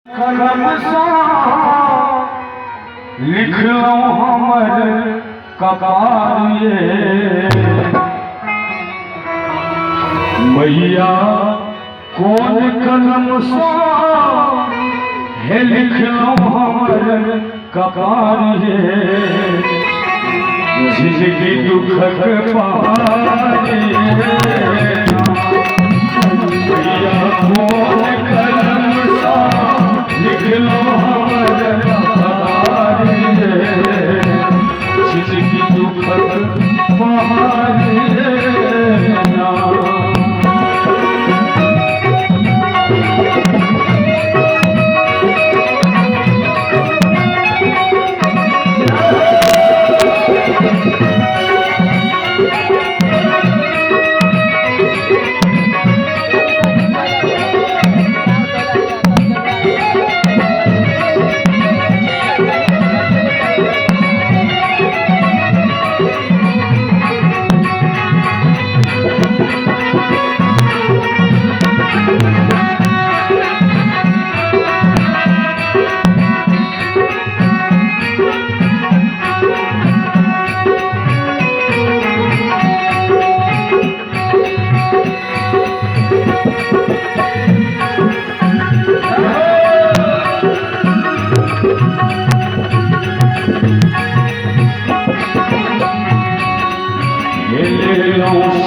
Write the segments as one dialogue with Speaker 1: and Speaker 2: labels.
Speaker 1: कलम सा लिख लो हमर कपारिए मैया कौन कलम सा है लिख लो हमर कपारिए जिंदगी दुख पहाड़ी मैया कौन कलम सा लिख लो हमर कपारिए जिंदगी दुख पहाड़ी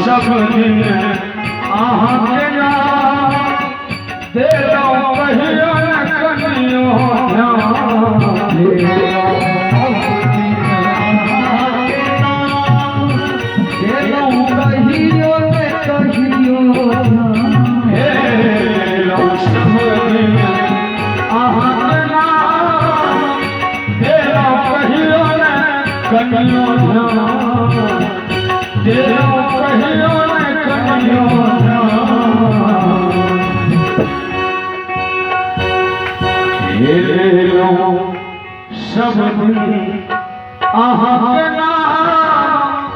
Speaker 1: सब दिन अहाँ के नाम देलौं कहियो न कनियो सब दिन अहाँ के नाम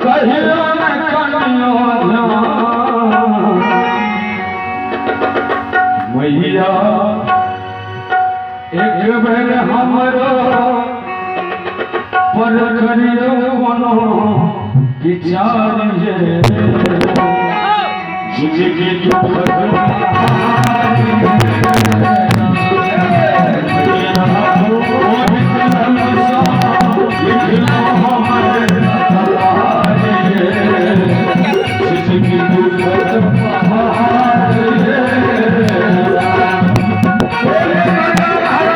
Speaker 1: कहियो न कनियो मैया एक बेर हमरो पर करियो कोनो विचार जिंदगी दुख